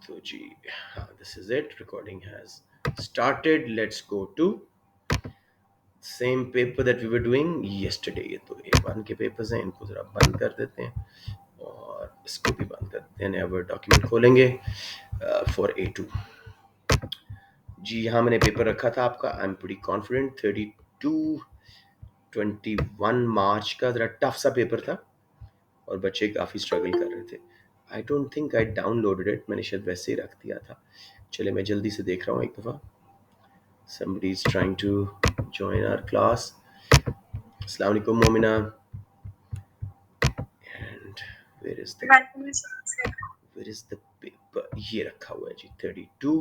तो जी हाँ, this is it. Recording has started. Let's go to same paper that we were doing yesterday. ये तो A1 के papers हैं, इनको ज़रा बंद कर देते हैं और इसको भी बंद कर देते हैं. नया वर्ड डॉक्यूमेंट खोलेंगे फॉर A2. जी यहाँ मैंने पेपर रखा था आपका. I am pretty confident. 21 मार्च का ज़रा टफ सा पेपर था और बच्चे काफ़ी स्ट्रगल कर रहे थे. I don't think I downloaded it. मैंने शायद वैसे ही रख दिया था. चले मैं जल्दी से देख रहा हूँ एक दफ़ा. Somebody is trying to join our class. Assalamu alaikum, Momina. And where is the paper? ये रखा हुआ है जी 32.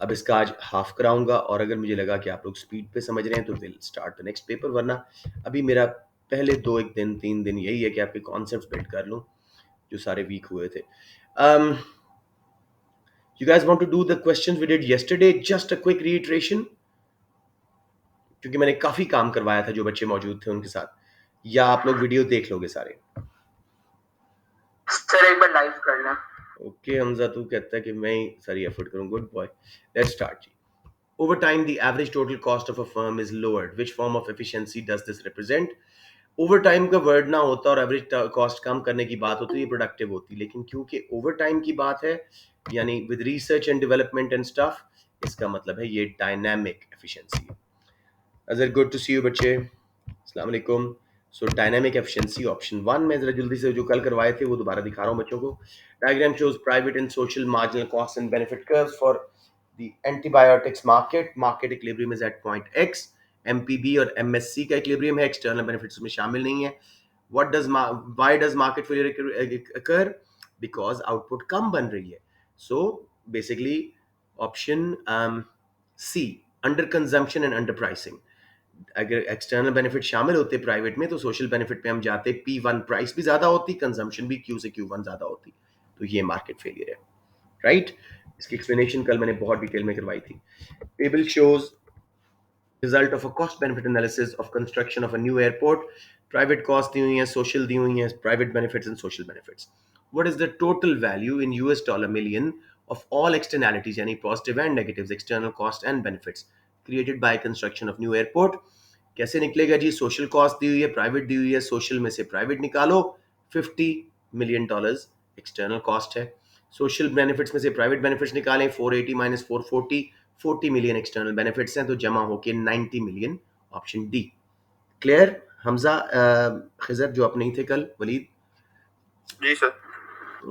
अब इसका आज हाफ कराऊंगा और अगर मुझे लगा कि आप लोग स्पीड पे समझ रहे हैं तो will start the next paper. वरना अभी मेरा पहले 3 दिन यही है कि आपके कॉन्सेप्ट्स बिल्ड कर लूं जो सारे वीक हुए थे. You guys want to do the questions we did yesterday? Just a quick reiteration. क्योंकि मैंने काफी काम करवाया था जो बच्चे मौजूद थे उनके साथ. या आप लोग वीडियो देख लोगे सारे? सर एक बार लाइव कर लें. ओके हमजा, तू कहता है कि मैं ही सारी एफर्ट करूं. Good boy. लेट्स स्टार्ट जी. Over time, the average total cost of a firm is lowered. Which form of efficiency does this represent? Over time का वर्ड ना होता और एवरेज कॉस्ट कम करने की बात होती है, प्रोडक्टिव होती. लेकिन क्योंकि ओवर टाइम की बात है यानी with research and development and stuff, इसका मतलब है ये डायनामिक एफिशिएंसी. अजर गुड टू सी यू बच्चे. अस्सलाम वालेकुम. सो डायनामिक एफिशिएंसी ऑप्शन 1 में जरा जल्दी से जो कल करवाए थे वो दोबारा दिखा रहा हूँ बच्चों को. Diagram shows private and social marginal cost and benefit curves for the antibiotics market. Market equilibrium is at point x. MPB और एमएससी का इक्विलिब्रियम है, एक्सटर्नल बेनिफिट्स में शामिल नहीं है. What does why does market failure occur? Because output कम बन रही है. So basically option C, under consumption and under pricing. अगर एक्सटर्नल बेनिफिट शामिल होते प्राइवेट में तो सोशल बेनिफिट पे हम जाते. P1 प्राइस भी ज्यादा होती, कंजम्पशन भी Q से Q1 ज्यादा होती. तो ये मार्केट फेलियर है. राइट. इसकी एक्सप्लेनेशन कल मैंने बहुत डिटेल में करवाई थी. Table shows result of a cost benefit analysis of construction of a new airport. Private cost दी हुई है, social दी हुई है, private benefits and social benefits. What is the total value in US dollar million of all externalities यानी positive and negatives, external cost and benefits created by construction of new airport? कैसे निकलेगा जी? Social cost दी हुई है, private दी हुई है, social में से private निकालो. $50 million एक्सटर्नल कॉस्ट है. सोशल बेनिफिट्स में से प्राइवेट बेनिफिट्स निकालें. 480 माइनस 440, 40 मिलियन एक्सटर्नल बेनिफिट्स हैं तो जमा होके 90 million. Option D. Clear? Hamza, Khizar जो आप नहीं थे कल, वलीद. जी सर.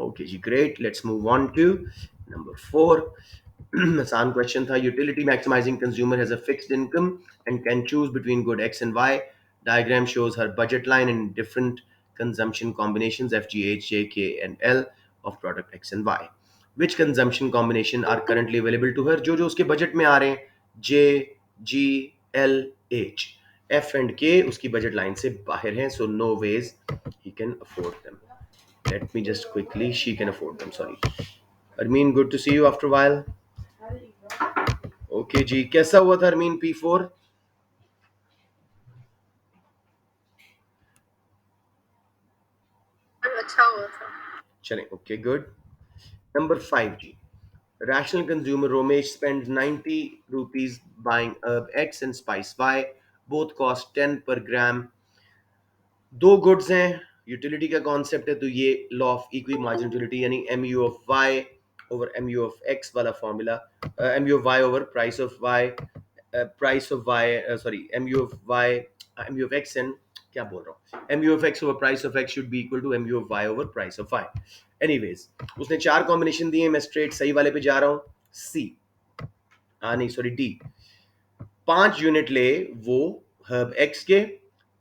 ओके जी, great. Let's move on to number 4. आसान क्वेश्चन था. Utility maximising consumer has a fixed income and can choose between good X and Y. Diagram shows her budget line in different consumption combinations F, G, H, J, K and L of product X and Y. Which consumption combination are currently available to her? जो जो उसके budget में आ रहे हैं. J, G, L, H. F and K उसकी budget line से बाहर हैं, so no ways he can afford them. Let me just quickly, she can afford them, sorry. Armin, good to see you after a while. Okay जी, कैसा हुआ था अरमीन P4? अच्छा हुआ था. चलें, okay, good. Number 5 जी. Rational consumer Romesh spends 90 rupees buying herb X and spice Y. Both cost 10 per gram. दो goods हैं, यूटिलिटी का कॉन्सेप्ट है तो ये law of equi marginal utility यानी M U of Y over M U of X वाला formula. M U of Y over price of Y, price of Y, sorry M U of Y, M U of X and क्या बोल रहा हूँ, M U of X over price of X should be equal to M U of Y over price of Y. Anyways उसने 4 combination दिए, मैं straight सही वाले पे जा रहा हूँ. सी, नहीं सॉरी डी. 5 यूनिट ले वो हर्ब एक्स के,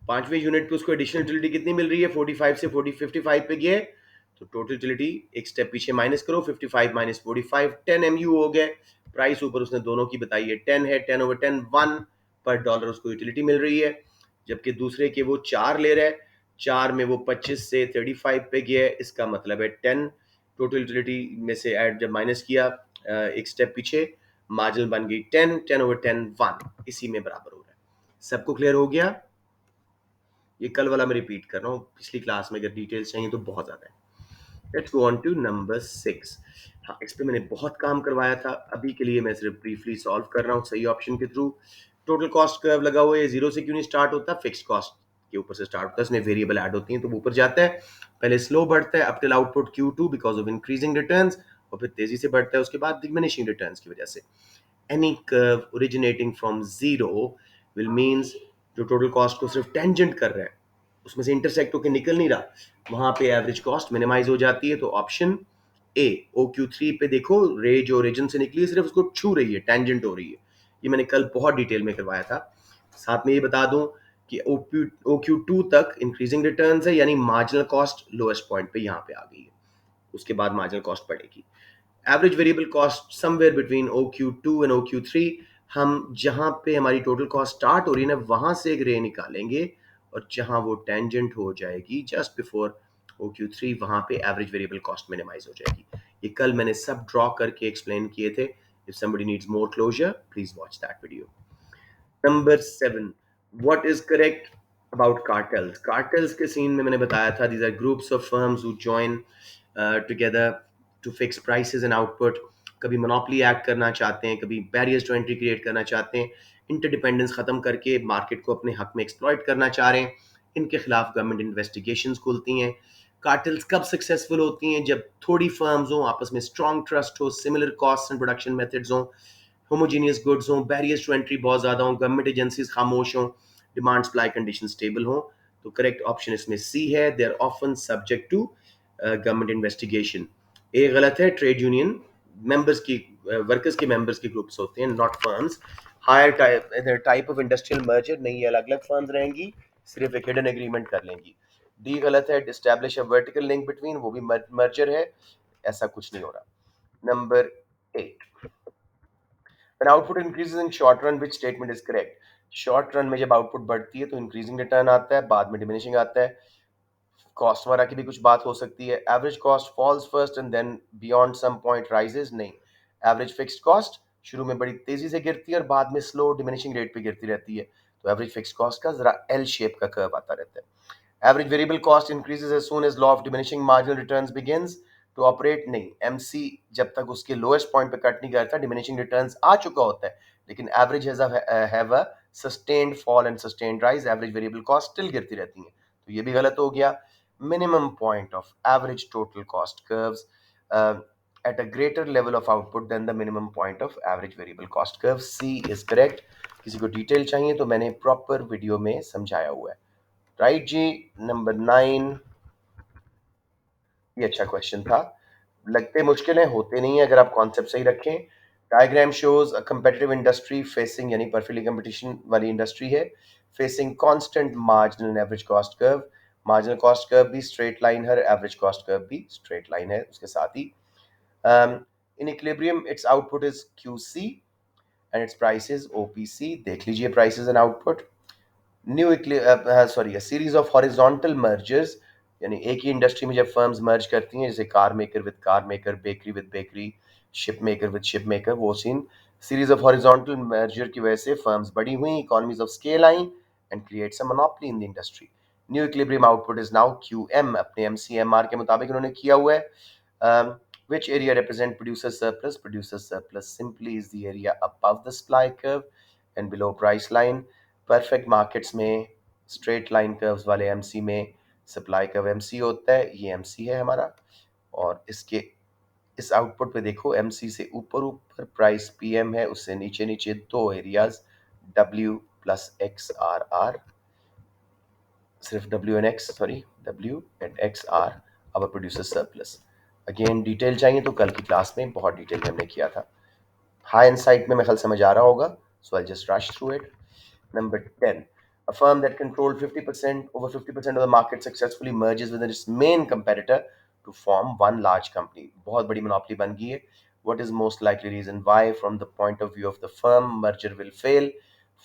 5वें यूनिट पे उसको एडिशनल यूटिलिटी कितनी मिल रही है? 45 से 55 पे गए तो टोटल यूटिलिटी एक स्टेप पीछे माइनस करो. 55 माइनस 45, 10 MU हो गए. प्राइस ऊपर उसने दोनों की बताई है 10 है. 10 ओवर 10 1 पर डॉलर उसको यूटिलिटी मिल रही है. जबकि दूसरे के वो 4 ले रहा है, 4 में वो 25 से 35 पे गया है. इसका मतलब है 10 टोटल यूटिलिटी में से ऐड जब माइनस किया एक स्टेप पीछे, मार्जिन बन गई 10. 10 ओवर 10 1 इसी में बराबर हो रहा है. सबको क्लियर हो गया? ये कल वाला मैं रिपीट कर रहा हूँ, पिछली क्लास में अगर डिटेल्स चाहिए तो बहुत ज़्यादा है. Let's go on to number 6। हाँ, इस पे मैंने बहुत काम करवाया था, अभी के लिए मैं सिर्फ ब्रीफली सॉल्व कर रहा हूँ सही ऑप्शन के थ्रू। टोटल कॉस्ट कर्व लगा हुआ है, जीरो से क्यों नहीं स्टार्ट होता, फिक्स कॉस्ट के ऊपर से स्टार्ट होता है, इसमें वेरिएबल ऐड होती हैं तो वो ऊपर जाता है। पहले स्लो बढ़ता है up till output Q2 because of increasing returns, और फिर तेजी से बढ़ता है उसके बाद डिमिनिशिंग रिटर्न्स की वजह से। any curve originating from zero will means जो टोटल कॉस्ट को सिर्फ टेंजेंट कर रहा है, उसमें से इंटरसेक्ट होकर निकल नहीं रहा, वहां पे एवरेज कॉस्ट मिनिमाइज हो जाती है। तो ऑप्शन ए, OQ3 पे देखो, रे जो ओरिजिन से निकली है सिर्फ उसको छू रही है, टेंजेंट हो रही है। ये मैंने कल बहुत डिटेल में करवाया था। साथ में ये बता दूं कि OQ2 तक इंक्रीजिंग रिटर्न्स है, यानी मार्जिनल कॉस्ट लोएस्ट पॉइंट पे यहाँ पे आ गई है, उसके बाद मार्जिनल कॉस्ट बढ़ेगी। Average variable cost somewhere between OQ2 and OQ3, हम जहां पे हमारी टोटल कॉस्ट स्टार्ट हो रही है ना, वहां से एक रे निकालेंगे, और जहां वो टेंजेंट हो जाएगी जस्ट बिफोर OQ3, वहां पे एवरेज वेरिएबल कॉस्ट मिनिमाइज हो जाएगी। ये कल मैंने सब ड्रॉ करके एक्सप्लेन किए थे। If somebody needs more closure, please watch that video. Number 7, what is correct about cartels. Cartels के सीन में मैंने बताया था, these are groups of firms who join together to fix prices and output. कभी monopoly act करना चाहते हैं, कभी बैरियर्स टू एंट्री क्रिएट करना चाहते हैं, इंटरडिपेंडेंस खत्म करके मार्केट को अपने हक में एक्सप्लॉइट करना चाह रहे हैं। इनके खिलाफ गवर्नमेंट इन्वेस्टिगेशंस खुलती हैं। कार्टेल्स कब सक्सेसफुल होती हैं, जब थोड़ी फर्म्स हों, आपस में स्ट्रॉन्ग ट्रस्ट हो, similar cost and production methods हों, होमोजीनियस गुड्स हों, बैरियर्स टू एंट्री बहुत ज़्यादा हों, गवर्नमेंट एजेंसीज खामोश हों, डिमांड सप्लाई कंडीशन स्टेबल हों। तो करेक्ट ऑप्शन इसमें सी है, they are often subject to government investigation. A गलत है, ट्रेड यूनियन मेंबर्स की, वर्कर्स के मेंबर्स की ग्रुप्स होते हैं, not firms. Higher type of industrial merger नहीं, अलग अलग फर्म्स रहेंगी, सिर्फ एक हिडन एग्रीमेंट कर लेंगी। डी गलत है, डिस्टैब्लिश अ वर्टिकल लिंक बिटवीन, वो भी मर्जर है, ऐसा कुछ नहीं हो रहा। Number 8, when output increases in short run, which statement is correct? Short run में जब आउटपुट बढ़ती है तो इंक्रीजिंग रिटर्न आता है, बाद में डिमिनिशिंग आता है। कॉस्ट वगैरह की भी कुछ बात हो सकती है। Average cost falls first and then beyond some point rises, नहीं। एवरेज फिक्स्ड कॉस्ट शुरू में बड़ी तेजी से गिरती है और बाद में स्लो डिमिनिशिंग रेट पे गिरती रहती है। तो एवरेज फिक्स्ड कॉस्ट का जरा एल शेप का कर्व आता रहता है। Average variable cost increases as soon as law of diminishing marginal returns begins to operate, नहीं। MC जब तक उसके लोएस्ट पॉइंट पे कट नहीं करता, डिमिनिशिंग रिटर्न्स आ चुका होता है, लेकिन average have a sustained fall and sustained rise, average variable cost still गिरती रहती हैं। तो ये भी गलत हो गया। Minimum point of average total cost curves at a greater level of output than the minimum point of average variable cost curve, C is correct। किसी को डिटेल चाहिए तो मैंने प्रॉपर वीडियो में समझाया हुआ है। राइट जी। नंबर 9, ये अच्छा क्वेश्चन था। लगते मुश्किल है, होते नहीं है अगर आप कॉन्सेप्ट सही रखें। Diagram shows a competitive industry facing, यानी परफेक्टली कंपटीशन वाली इंडस्ट्री है, facing constant marginal average cost curve. Marginal cost curve भी स्ट्रेट लाइन है, एवरेज कॉस्ट कर्व भी स्ट्रेट लाइन है उसके साथ ही। In equilibrium its output is QC and its price is OPC। देख लीजिए prices and output. Series of horizontal mergers, यानी एक ही इंडस्ट्री में जब फर्म्स मर्ज करती हैं, जैसे car maker with car maker, bakery with bakery, ship maker with ship maker, वो scene. Series of horizontal merger की वजह से फर्म्स बड़ी हुई, इकोनॉमीज ऑफ स्केल आई and creates a monopoly in the industry. New equilibrium output is now QM, अपने MCMR के मुताबिक उन्होंने किया हुआ है। Which area represent producer surplus? Producer surplus simply is the area above the supply curve and below price line. Perfect markets में straight line curves वाले MC में सप्लाई कर्व MC होता है, ये MC है हमारा। और इसके इस आउटपुट पे देखो, MC से ऊपर ऊपर प्राइस PM है, उससे नीचे नीचे दो एरियाज W प्लस XRR, सिर्फ W and X are our producer surplus। Again detail चाहिए तो कल की क्लास में बहुत डिटेल में हमने किया था। हाई इनसाइट में मैं कल समझ आ रहा होगा, so I just rush through it. Number 10, a firm that controlled 50%, over 50% of the market successfully merges with its main competitor to form one large company। बहुत बड़ी मोनोपोली बन गई है। What is most likely reason why? From the point of view of the firm, merger will fail,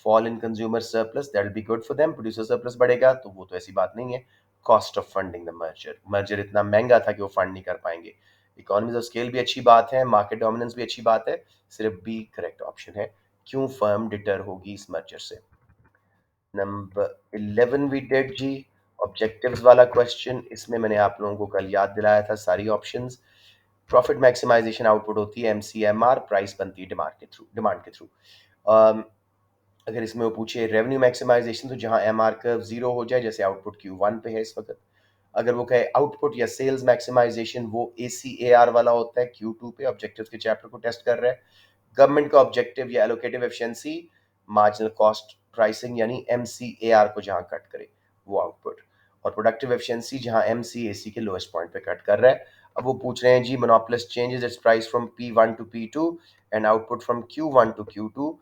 fall in consumer surplus, that will be good for them, producer surplus बढ़ेगा, तो वो तो ऐसी बात नहीं है। Cost of funding the merger, merger इतना महंगा था कि वो फंड नहीं कर पाएंगे। इकोनॉमीज ऑफ स्केल भी अच्छी बात है, मार्केट डोमिनेंस भी अच्छी बात है, सिर्फ बी करेक्ट ऑप्शन है। क्यों फर्म डिटर होगी इस मर्जर से? नंबर 11 वी डेड जी। ऑब्जेक्टिव्स वाला क्वेश्चन, इसमें मैंने आप लोगों को कल याद दिलाया था सारी ऑप्शंस। प्रॉफिट मैक्सिमाइजेशन आउटपुट होती है MCMR, प्राइस बनती है डिमांड के थ्रू। अगर इसमें वो पूछे रेवेन्यू मैक्सिमाइजेशन, तो जहां MR कर्व जीरो हो जाए, जैसे आउटपुट Q1 पे है इस वक्त। अगर वो कहे आउटपुट या सेल्स मैक्सिमाइजेशन, वो ACAR वाला होता है Q2 पे, ऑब्जेक्टिव के चैप्टर को टेस्ट कर रहा है। गवर्नमेंट का ऑब्जेक्टिव या allocative efficiency, marginal cost pricing यानी MCAR को जहां कट करे वो आउटपुट। और प्रोडक्टिव एफिशिएंसी जहां MCAC के लोएस्ट पॉइंट पे कट कर रहा है। अब वो पूछ रहे हैं जी, monopolist changes its price from P1 to P2 and output from Q1 to Q2,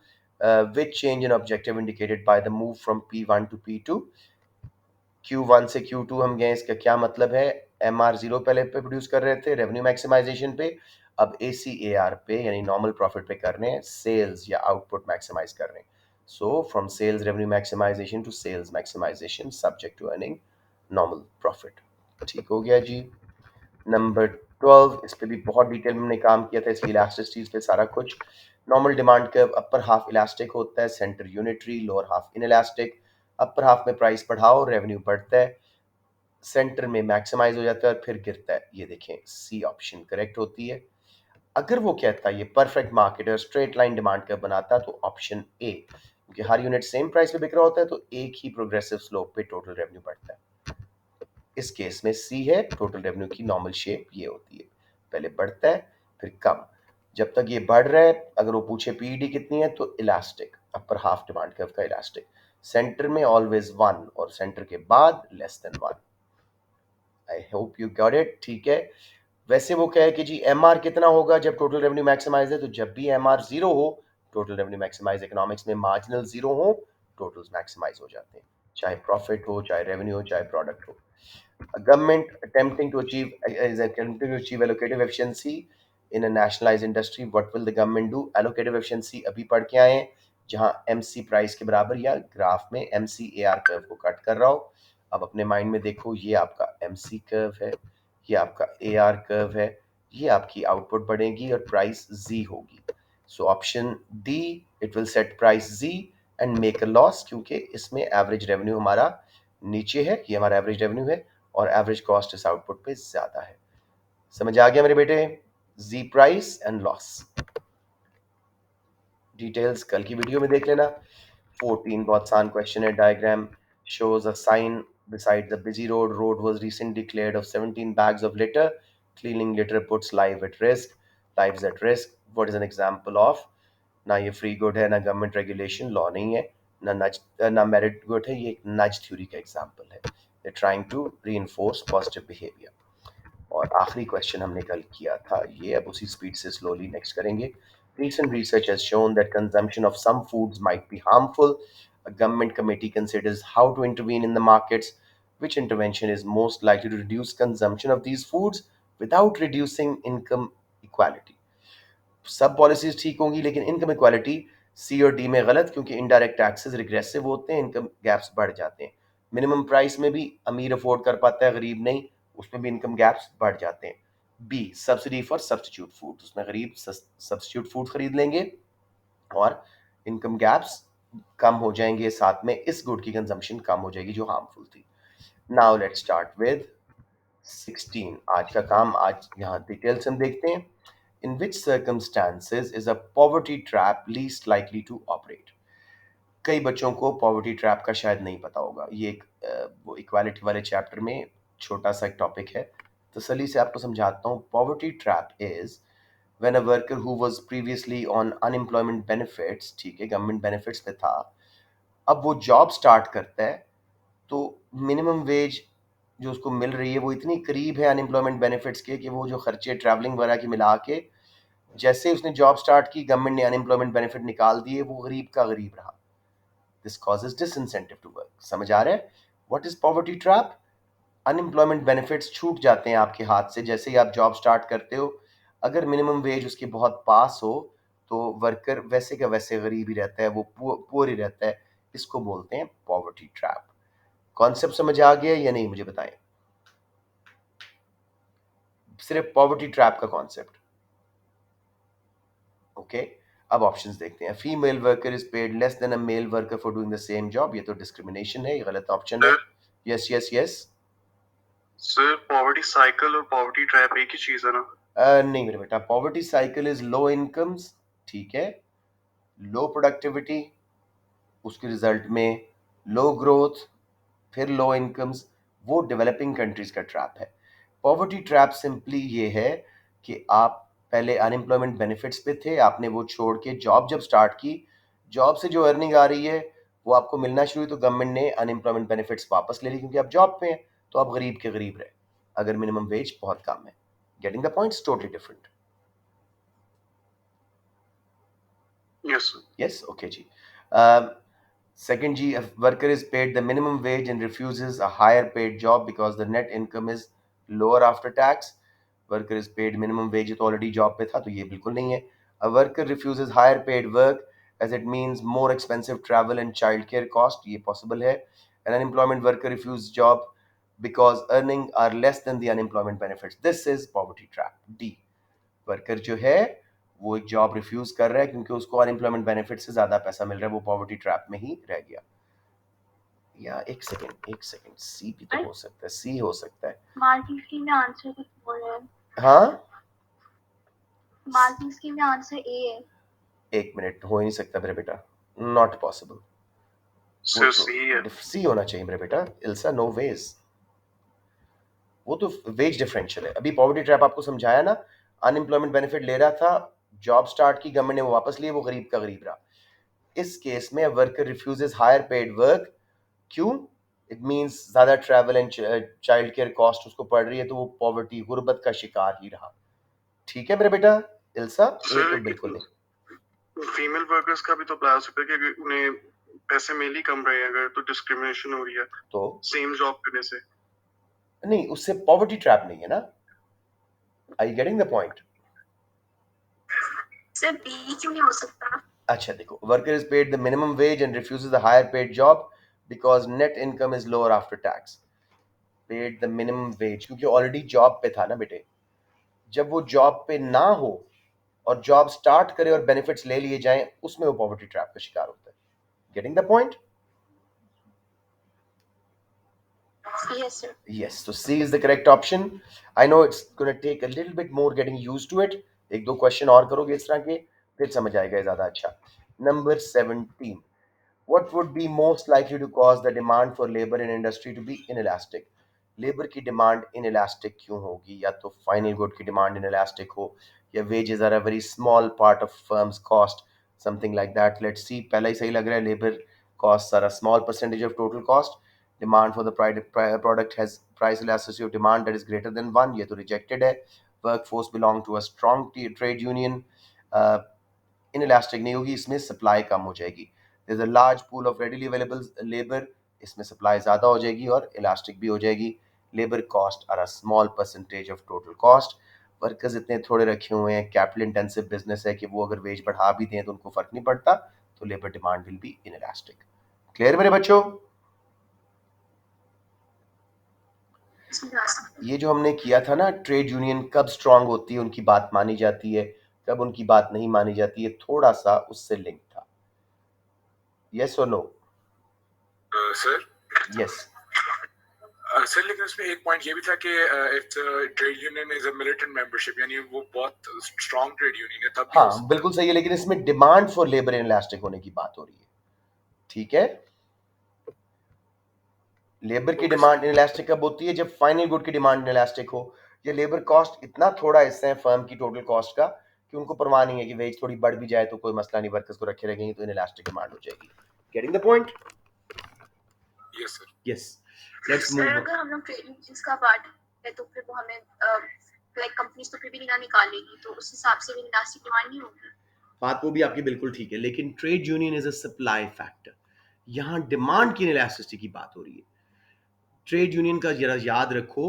which change in objective indicated by the move from P1 to P2। Q1 से Q2 हम गए, इसका क्या मतलब है? MR0 पहले पे प्रोड्यूस कर रहे थे रेवेन्यू मैक्सिमाइजेशन पे, अब ACAR पे यानी नॉर्मल प्रॉफिट पे कर रहे हैं, सेल्स या आउटपुट मैक्सिमाइज कर रहे हैं। So from sales revenue maximisation to sales maximisation subject to earning normal profit. ठीक हो गया जी। नंबर 12, इस पे भी बहुत डिटेल में हमने काम किया था, इसकी इलास्टिसिटीज पे सारा कुछ। Normal demand curve upper half elastic होता है, centre unitary, lower half inelastic. Upper half में प्राइस बढ़ाओ, रेवेन्यू बढ़ता है, सेंटर में मैक्सिमाइज हो जाता है और फिर गिरता है। ये देखें, सी ऑप्शन करेक्ट होती है। अगर वो कहता है ये परफेक्ट मार्केट है, स्ट्रेट लाइन डिमांड कर्व बनाता है, तो ऑप्शन ए, क्योंकि हर यूनिट सेम प्राइस पे बिक रहा होता है, तो एक ही प्रोग्रेसिव स्लोप पे टोटल रेवेन्यू बढ़ता है। इस केस में सी है, टोटल रेवेन्यू की नॉर्मल शेप ये होती है, पहले बढ़ता है फिर कम। जब तक ये बढ़ रहा है, अगर वो पूछे पीईडी कितनी है, तो elastic, upper half demand curve का इलास्टिक, सेंटर में ऑलवेज वन और सेंटर के बाद less than one. I hope you got it. ठीक है। वैसे वो कहे कि जी MR कितना होगा जब टोटल रेवेन्यू मैक्सिमाइज है, तो जब भी MR जीरो हो, टोटल रेवेन्यू मैक्सिमाइज, इकोनॉमिक्स में मार्जिनल जीरो हो, टोटल्स मैक्सिमाइज हो जाते हैं, चाहे प्रॉफिट हो, चाहे रेवेन्यू हो, चाहे प्रोडक्ट हो। A government attempting to achieve allocative efficiency in a nationalized industry, what will the government do? Allocative efficiency अभी पढ़ के आए हैं, जहां MC प्राइस के बराबर या ग्राफ में MCAR कर्व को कट कर रहा हो। अब अपने माइंड में देखो, ये आपका MC कर्व है, ये आपका AR कर्व है, ये आपकी आउटपुट बढ़ेगी और प्राइस Z होगी। So option D, it will set price Z and make a loss, क्योंकि इसमें एवरेज रेवेन्यू हमारा नीचे है, ये हमारा एवरेज रेवेन्यू है और एवरेज कॉस्ट इस आउटपुट पे ज्यादा है। समझ आ गया मेरे बेटे? जी प्राइस एंड लॉस। डिटेल्स कल की वीडियो में देख लेना। 14 बहुत आसान क्वेश्चन है। Diagram shows a sign beside the busy road. Road was recently cleared of 17 bags of litter. Cleaning litter puts lives at risk. What is an example of? ना ये फ्री गुड है, ना गवर्नमेंट रेगुलेशन लॉ नहीं है, ना merit good है, ये एक नज थ्योरी का एग्जांपल है। They trying to reinforce positive behaviour. और आखिरी क्वेश्चन हमने कल किया था ये, अब उसी स्पीड से स्लोली नेक्स्ट करेंगे। Recent research has shown that consumption of some foods might be harmful. A government committee considers how to intervene in the markets. Which intervention is most likely to reduce consumption of these foods without reducing income equality? सब policies ठीक होंगी, लेकिन income equality सी और D में गलत, क्योंकि indirect taxes regressive होते हैं, इनकम गैप्स बढ़ जाते हैं। मिनिमम प्राइस में भी अमीर अफोर्ड कर पाता है, गरीब नहीं, उसमें भी इनकम गैप्स बढ़ जाते हैं। B, subsidy for substitute food, उसमें गरीब सब्स्टिट्यूट फूड खरीद लेंगे और इनकम गैप्स कम हो जाएंगे, साथ में इस गुड की कंजम्पशन कम हो जाएगी जो हार्मफुल थी। Now let's start with 16। आज का काम, आज यहाँ डिटेल्स हम देखते हैं। In which circumstances is a poverty trap least likely to operate? कई बच्चों को पॉवर्टी ट्रैप का शायद नहीं पता होगा। ये एक वो इक्वालिटी वाले चैप्टर में छोटा सा एक टॉपिक है, तसल्ली से आपको समझाता हूँ। Poverty trap is when a worker who was previously on unemployment benefits, ठीक है, गवर्नमेंट बेनिफिट्स पे था, अब वो जॉब स्टार्ट करता है, तो मिनिमम वेज जो उसको मिल रही है वो इतनी करीब है अनएम्प्लॉयमेंट बेनिफिट्स के कि वो जो खर्चे ट्रैवलिंग वगैरह की मिला के, जैसे उसने जॉब स्टार्ट की, गवर्नमेंट ने अनएम्प्लॉयमेंट बेनिफिट निकाल दिए, वो गरीब का गरीब रहा। This causes disincentive to work. समझ आ रहा है? What is poverty trap? Unemployment benefits छूट जाते हैं आपके हाथ से जैसे ही आप जॉब स्टार्ट करते हो। अगर मिनिमम वेज उसके बहुत पास हो, तो वर्कर वैसे का वैसे गरीब ही रहता है, वो पुअर ही रहता है। इसको बोलते हैं पॉवर्टी ट्रैप। कॉन्सेप्ट समझ आ गया या नहीं, मुझे बताएं। सिर्फ पॉवर्टी ट्रैप का कॉन्सेप्ट। ओके। अब ऑप्शंस देखते हैं। Female worker is paid less than a male worker for doing the same job, ये तो डिस्क्रिमिनेशन है, ये गलत ऑप्शन है। Yes yes yes. Sir poverty cycle और पॉवर्टी ट्रैप एक ही चीज है ना? नहीं मेरे बेटा, poverty cycle is low incomes, ठीक है, लो प्रोडक्टिविटी, उसके रिजल्ट में लो ग्रोथ, फिर लो इनकम्स, वो डेवलपिंग कंट्रीज का ट्रैप है। पॉवर्टी ट्रैप सिंपली ये है कि आप पहले अनएम्प्लॉयमेंट बेनिफिट्स पे थे, आपने वो छोड़ के जॉब जब स्टार्ट की, जॉब से जो अर्निंग आ रही है वो आपको मिलना शुरू हुई, तो गवर्नमेंट ने अनएम्प्लॉयमेंट बेनिफिट्स वापस ले ली क्योंकि आप जॉब पे हैं, तो आप गरीब के गरीब रहे अगर मिनिमम वेज बहुत कम है। Getting the points totally different. Yes sir. Yes, okay, G. Second, G, if worker is paid the minimum wage and refuses a higher paid job because the net income is lower after tax. Worker is paid minimum wage तो already job पे था, तो ये बिल्कुल नहीं है. A worker refuses higher paid work as it means more expensive travel and childcare cost. ये possible है. An unemployment worker refuses job because earning are less than the unemployment benefits. This is poverty trap. D. Worker जो है वो एक job refuse कर रहा है क्योंकि उसको अनएम्प्लॉयमेंट बेनिफिट से ज्यादा पैसा मिल रहा है, वो पॉवर्टी ट्रैप में ही रह गया। या एक सेकंड, सी भी तो हो सकता है, सी हो सकता है। मार्जिन स्कीम में आंसर कुछ बोल रहे हैं। हाँ, मार्जिन स्कीम में आंसर ए है। एक मिनट, हो ही नहीं सकता मेरे बेटा, नॉट पॉसिबल। सर सी है। सी होना चाहिए मेरे बेटा, इल्सा नो वेज, वो तो वेज डिफरेंशियल है। अभी पॉवर्टी ट्रैप आपको समझाया ना, अनएम्प्लॉयमेंट बेनिफिट ले रहा था, जॉब स्टार्ट की, गवर्नमेंट ने वो वापस लिए, वो गरीब का गरीब रहा। इस केस में worker refuses higher paid work, क्यों? इट मींस ज्यादा travel and child care cost उसको पड़ रही है, तो वो पॉवर्टी गुर्बत का शिकार ही रहा। ठीक है मेरे बेटा, इल्सा ए तो बिल्कुल नहीं। फीमेल वर्कर्स का भी तो अप्लाई हो सकता है कि उन्हें पैसे मिल ही कम रहे हैं, अगर तो डिस्क्रिमिनेशन हो रही है तो सेम जॉब करने से। नहीं, उससे पॉवर्टी ट्रैप नहीं है ना। I you getting the point? Sir B क्यों नहीं हो सकता? अच्छा देखो, worker is paid the minimum wage and refuses the higher paid job because net income is lower after tax. Paid the minimum wage क्योंकि ऑलरेडी जॉब पे था ना बेटे। जब वो जॉब पे ना हो और जॉब स्टार्ट करे और बेनिफिट्स ले लिए जाएं, उसमें वो पॉवर्टी ट्रैप का शिकार होता है। Getting the point? Yes, sir. Yes, so C is the correct option. I know it's going to take a little bit more getting used to it. एक दो क्वेश्चन और करोगे इस तरह के, फिर समझ आएगा ये ज्यादा अच्छा। Number 17, what would be most likely to cause the demand for labor in industry to be inelastic? Labour की डिमांड inelastic क्यों होगी? या तो फाइनल गुड की डिमांड inelastic हो, या wages are a very small part of firm's cost, something like that. Let's see, पहला ही सही लग रहा है, labor costs are a small percentage of total cost. Demand for the product has price elasticity of demand that is greater than one, ये तो rejected है. Workforce belong to a strong trade union, inelastic नहीं होगी, इसमें supply कम हो जाएगी। There is a large pool of readily available labour, इसमें सप्लाई ज़्यादा हो जाएगी और इलास्टिक भी हो जाएगी। Labour cost are a small percentage of total cost. Workers इतने थोड़े रखे हुए हैं, कैपिटल इंटेंसिव बिजनेस है कि वो अगर वेज बढ़ा भी दें तो उनको फर्क नहीं पड़ता, तो labour demand will be inelastic. Clear मेरे बच्चों? ये जो हमने किया था ना, ट्रेड यूनियन कब स्ट्रांग होती है, उनकी बात मानी जाती है, कब उनकी बात नहीं मानी जाती है, थोड़ा सा उससे लिंक था। यस और नो? Sir yes. सर लेकिन उसमें एक पॉइंट ये भी था कि if trade union is a militant membership, यानी वो बहुत स्ट्रांग ट्रेड यूनियन है तब भी हो हाँ सकता बिल्कुल सही है, लेकिन इसमें डिमांड फॉर लेबर इनइलास्टिक होने की बात हो रही है। ठीक है, लेबर की Okay, डिमांड इनइलास्टिक कब होती है? जब फाइनल गुड की डिमांड इनइलास्टिक हो। ये लेबर कॉस्ट इतना थोड़ा हिस्सा है फर्म की टोटल कॉस्ट का कि उनको परवाह नहीं है कि वेज थोड़ी बढ़ भी जाए तो कोई मसला नहीं, वर्कर्स को रखे रहेंगे तो इनइलास्टिक डिमांड हो जाएगी। Getting the point? Yes sir. Yes, let's move. Sir अगर हम लोग ट्रेड यूनियंस का पार्ट है तो फिर वो हमें लाइक कंपनीज तो फिर भी ना निकालेगी, तो उस हिसाब से भी इलास्टिक डिमांड नहीं होगी। बात वो भी आपकी बिल्कुल ठीक है, लेकिन trade union is a supply factor, यहाँ डिमांड की इनइलास्टिसिटी की बात हो रही है। ट्रेड यूनियन का जरा याद रखो,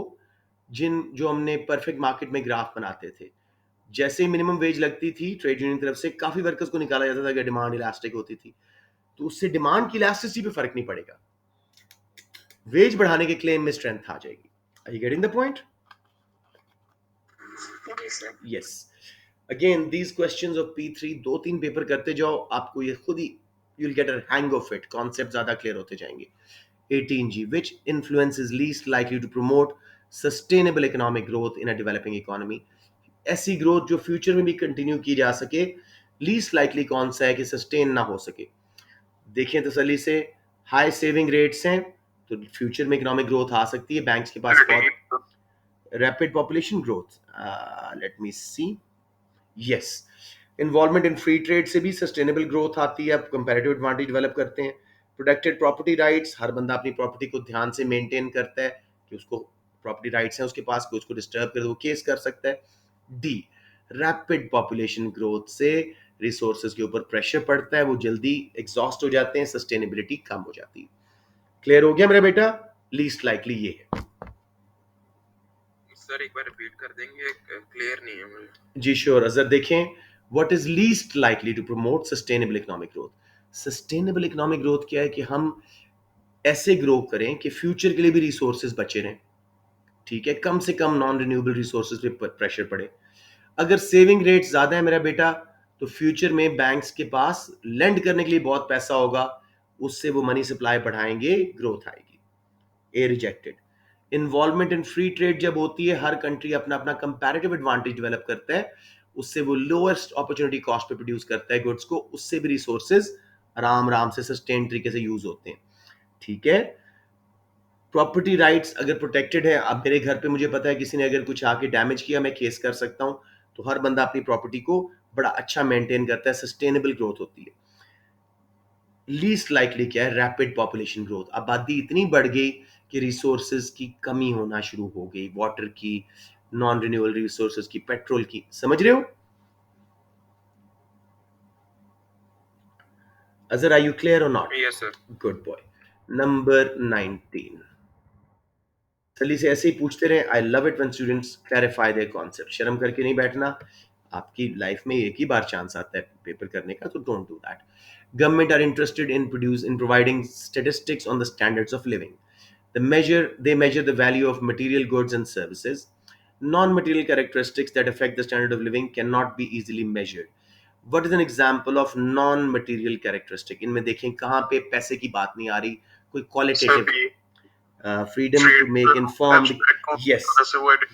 जिन जो हमने परफेक्ट मार्केट में ग्राफ बनाते थे, जैसे ही मिनिमम वेज लगती थी ट्रेड यूनियन की तरफ से काफी वर्कर्स को निकाला जाता था कि डिमांड इलास्टिक होती थी, तो उससे डिमांड की इलास्टिसिटी पे फर्क नहीं पड़ेगा, वेज बढ़ाने के क्लेम में स्ट्रेंथ आ जाएगी। Are you getting the point? Yes. Again these questions of P3 दो तीन पेपर करते जाओ, आपको ये खुद ही you will get a hang of it, concept ज्यादा क्लियर होते जाएंगे। 18G, which influence is least likely to promote sustainable economic growth in a developing economy? ऐसी ग्रोथ जो फ्यूचर में भी कंटिन्यू की जा सके, लीस्ट लाइकली कौन सा है कि सस्टेन ना हो सके? देखें तसल्ली से, हाई सेविंग रेट्स हैं तो फ्यूचर में इकोनॉमिक ग्रोथ आ सकती है, बैंक्स के पास बहुत rapid population growth, let me see, yes, involvement in free trade से भी सस्टेनेबल ग्रोथ आती है, आप कंपैरेटिव एडवांटेज डेवलप करते हैं। प्रोटेक्टेड प्रॉपर्टी राइट्स, हर बंदा अपनी प्रॉपर्टी को ध्यान से मेंटेन करता है कि उसको प्रॉपर्टी राइट्स हैं उसके पास, कोई उसको डिस्टर्ब करे तो वो केस कर सकता है। डी, रैपिड पॉपुलेशन ग्रोथ से रिसोर्सेज के ऊपर प्रेशर पड़ता है, वो जल्दी एग्जॉस्ट हो जाते हैं, सस्टेनेबिलिटी कम हो जाती है। क्लियर हो गया मेरा बेटा? लीस्ट लाइकली ये है। सर एक बार रिपीट कर देंगे, क्लियर नहीं है मुझे। जी श्योर अजहर, देखें, what is least likely to promote sustainable economic growth? Sustainable economic growth क्या है कि हम ऐसे ग्रो करें कि फ्यूचर के लिए भी रिसोर्सेज बचे रहें, ठीक है, कम से कम नॉन रिन्यूएबल रिसोर्सेज पे प्रेशर पड़े। अगर सेविंग रेट ज्यादा है मेरा बेटा, तो फ्यूचर में बैंक्स के पास लेंड करने के लिए बहुत पैसा होगा, उससे वो मनी सप्लाई बढ़ाएंगे, ग्रोथ आएगी। A rejected. Involvement in free trade जब होती है, हर कंट्री अपना अपना कंपैरेटिव एडवांटेज डेवलप करता है, उससे वो लोएस्ट अपॉर्चुनिटी कॉस्ट पे प्रोड्यूस करता है गुड्स को, उससे भी रिसोर्सेज आराम आराम से सस्टेन तरीके से यूज होते हैं, ठीक है। प्रॉपर्टी राइट्स अगर प्रोटेक्टेड है, अब मेरे घर पे मुझे पता है किसी ने अगर कुछ आके डैमेज किया, मैं केस कर सकता हूं, तो हर बंदा अपनी प्रॉपर्टी को बड़ा अच्छा मेंटेन करता है, सस्टेनेबल ग्रोथ होती है। लीस्ट लाइकली क्या है? रैपिड पॉपुलेशन ग्रोथ, आबादी इतनी बढ़ गई कि रिसोर्सेज की कमी होना शुरू हो गई, वाटर की, नॉन रिन्यूएबल रिसोर्सेज की, पेट्रोल की, समझ रहे हो? अजर, आर यू क्लियर और not? Yes sir. Good boy. Number 19, जल्दी से ऐसे ही पूछते रहे। I love it when students clarify their concept. शर्म करके नहीं बैठना, आपकी लाइफ में एक ही बार चांस आता है पेपर करने का, तो don't do that. Government are interested in providing statistics on the standards of living. They measure the value of material goods and services. Non-material characteristics that affect the standard of living cannot be easily measured. What is an example of non-material characteristic? इनमें देखें कहाँ पे पैसे की बात नहीं आ रही, कोई qualitative freedom to make informed, yes,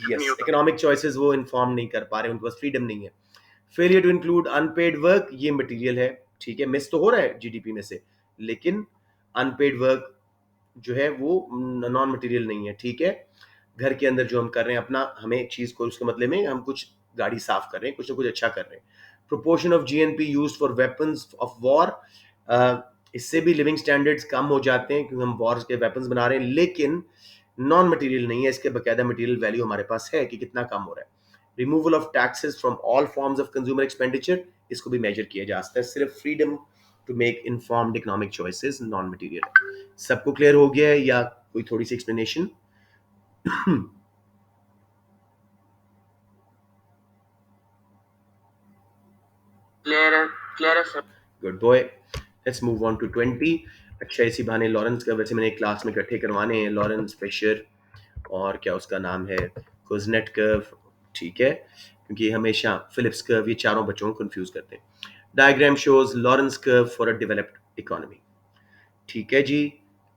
yes, economic choices वो inform नहीं कर पा रहे, उनके पास freedom नहीं है। Failure to include unpaid work, ये मटेरियल है, ठीक है, मिस तो हो रहा है जीडीपी में से, लेकिन अनपेड वर्क जो है वो नॉन मटेरियल नहीं है, ठीक है। घर के अंदर जो हम कर रहे हैं अपना, हमें एक चीज को उसके बदले में हम कुछ गाड़ी साफ कर रहे हैं, कुछ ना कुछ अच्छा कर रहे हैं। Proportion of GNP used for weapons of war, इससे भी लिविंग स्टैंडर्ड्स कम हो जाते हैं क्योंकि हम वॉर के वेपन्स बना रहे हैं, लेकिन नॉन मटेरियल नहीं है, इसके बकायदा मटेरियल वैल्यू हमारे पास है कि कितना कम हो रहा है। Removal of taxes from all forms of consumer expenditure, इसको भी मेजर किया जा सकता है। सिर्फ freedom to make informed economic choices non material है। सबको क्लियर हो गया है या कोई थोड़ी सी एक्सप्लेनेशन? क्लियर है sir. Good boy. Let's move on to 20। अच्छा, इसी बहाने लॉरेंस का, वैसे मैंने क्लास में इकट्ठे करवाने हैं, लॉरेंस, फिशर और क्या उसका नाम है, कुजनेट कर्व, ठीक है, क्योंकि ये हमेशा फिलिप्स कर्व, ये चारों बच्चों को कंफ्यूज करते हैं। Diagram shows Lawrence curve for a developed economy, ठीक है जी।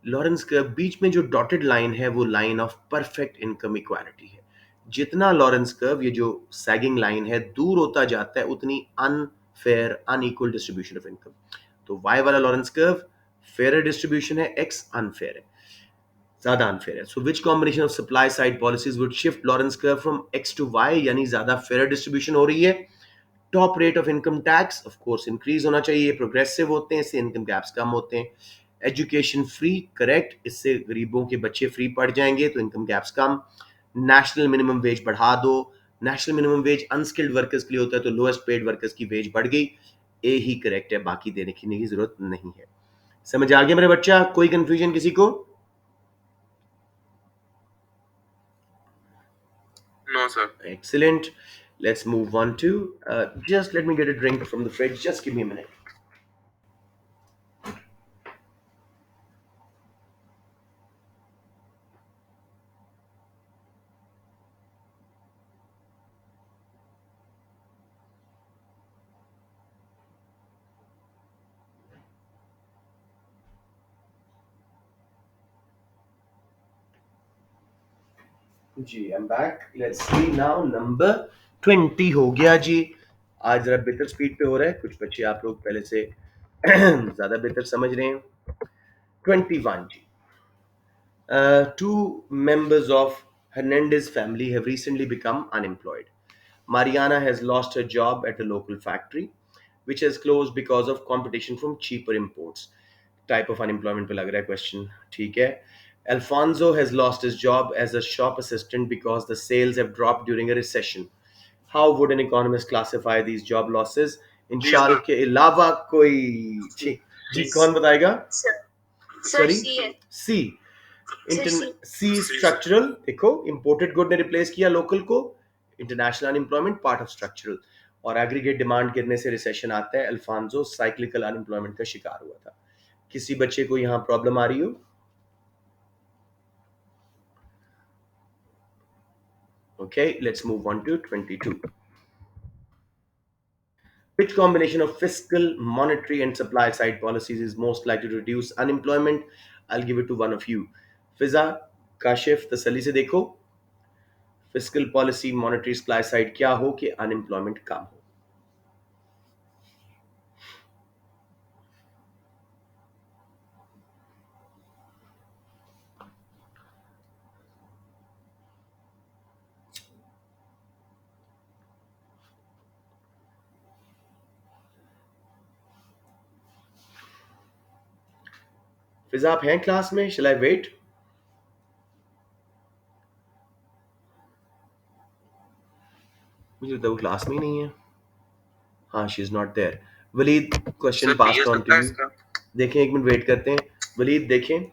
लॉरेंस कर्व, बीच में जो डॉटेड लाइन है वो line of perfect income equality है। जितना लॉरेंस कर्व, ये जो सैगिंग लाइन है, दूर होता जाता है, उतनी unfair, unequal distribution of income. तो वाई वाला लॉरेंस कर्व फेयर डिस्ट्रीब्यूशन है, एक्स अनफेयर है, ज्यादा अनफेयर है। So which combination of supply side policies would shift Lorenz curve from X to Y, यानी ज्यादा फेयर डिस्ट्रीब्यूशन हो रही है। Top rate of income tax of course increase होना चाहिए, प्रोग्रेसिव होते हैं, इससे इनकम गैप्स कम होते हैं। एजुकेशन फ्री, करेक्ट, इससे गरीबों के बच्चे फ्री पढ़ जाएंगे तो इनकम गैप्स कम। नेशनल मिनिमम वेज बढ़ा दो, national minimum wage unskilled workers के लिए होता है, तो लोएस्ट पेड वर्कर्स की वेज बढ़ गई। ए ही करेक्ट है, बाकी देने की जरूरत नहीं है। समझ आ गया मेरे बच्चा? कोई कंफ्यूजन किसी को? No sir. Excellent. Let's move on to, just let me get a drink from the fridge. Just give me a minute. जी I am back, let's see now number 20 हो गया जी। आज जरा बेहतर स्पीड पे हो रहा है, कुछ बच्चे आप लोग पहले से ज्यादा बेहतर समझ रहे हैं। 21 जी। Two members of Hernandez family have recently become unemployed. Mariana has lost her job at a local factory, which has closed because of competition from cheaper imports. Type of unemployment पे लग रहा है question, ठीक है। Alfonso has lost his job as a shop assistant because the sales have dropped during a recession. How would an economist classify these job losses? इन जी चार sir. के अलावा कोई जी जी कौन बताएगा? सर सॉरी सी है। सी। सर सी। सी सी sir. Structural, देखो imported good ने replace किया लोकल को, international unemployment part of structural, और एग्रीगेट डिमांड गिरने से रिसेशन आता है। अल्फांसो साइक्लिकल अनएम्प्लॉयमेंट का शिकार हुआ था। किसी बच्चे को यहाँ प्रॉब्लम आ रही हो? Okay, let's move on to 22. Which combination of fiscal, monetary, and supply side policies is most likely to reduce unemployment? I'll give it to one of you. फिजा, काशिफ, तसल्ली से देखो। Fiscal policy, monetary, supply side क्या हो कि unemployment कम हो? फिजा आप हैं class में? Shall I wait? मुझे तो क्लास में ही नहीं है। हाँ, she is not there. Waleed, question sir B pass है ऑन टू सकता है यू। इसका। देखें, एक मिनट वेट करते हैं। वलीद देखें।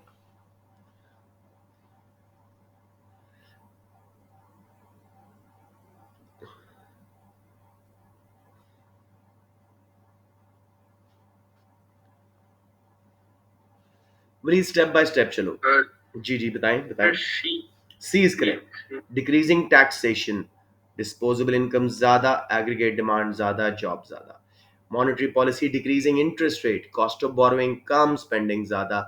वलीद स्टेप बाय स्टेप चलो। जी जी बताएं बताएं। C is correct. Decreasing taxation, disposable income ज्यादा, एग्रीगेट डिमांड ज्यादा, जॉब ज्यादा। Monetary policy, decreasing interest rate, cost of borrowing कम, स्पेंडिंग ज्यादा।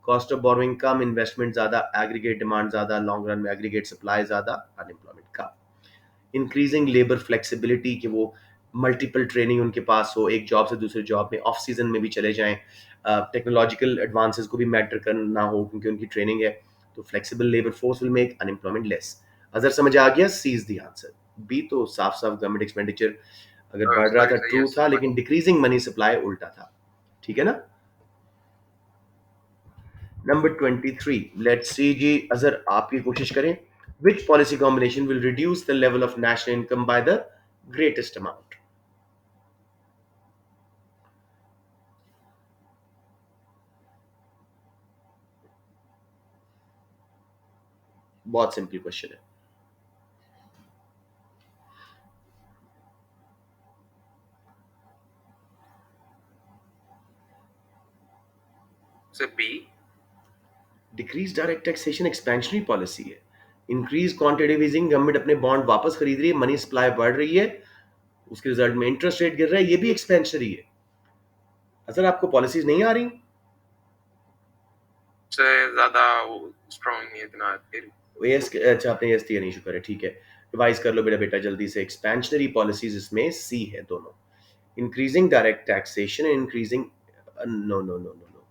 कॉस्ट ऑफ बोरोइंग कम, इन्वेस्टमेंट ज्यादा, एग्रीगेट डिमांड ज्यादा, लॉन्ग रन में एग्रीगेट सप्लाई ज्यादा, अनएम्प्लॉयमेंट कम। इंक्रीजिंग लेबर फ्लेक्सिबिलिटी, कि वो मल्टीपल ट्रेनिंग उनके पास हो, एक जॉब से दूसरे जॉब में ऑफ सीजन में भी चले जाएं, टेक्नोलॉजिकल एडवांसेस को भी मैटर करना हो क्योंकि उनकी ट्रेनिंग है, तो flexible labour force will make unemployment less. अगर समझ आ गया, सी इज द आंसर। बी तो साफ साफ गवर्नमेंट एक्सपेंडिचर अगर बढ़ रहा था सॉरी सर, ट्रू यस था, लेकिन डिक्रीजिंग मनी सप्लाई उल्टा था। ठीक है ना? नंबर 23, लेट्स सी जी। अजहर आप ये कोशिश करें। Which policy combination will reduce the level of national income by the greatest amount? बहुत सिंपल क्वेश्चन है। Sir B. Decrease direct taxation expansionary policy है। इंक्रीज क्वांटिटेटिव ईजिंग, गवर्नमेंट अपने बॉन्ड वापस खरीद रही है, मनी सप्लाई बढ़ रही है, उसके रिजल्ट में इंटरेस्ट रेट गिर रहा है, ये भी एक्सपेंशनरी है। अगर आपको पॉलिसीज नहीं आ रही? सर ज्यादा स्ट्रांग नहीं है इतना फिर। अच्छा, आपने यस दिया नहीं, शुक्र है, ठीक है। रिवाइज कर लो बेटा बेटा जल्दी से। एक्सपेंशनरी पॉलिसीज इसमें सी है दोनों। Increasing direct taxation, increasing, no no no no no,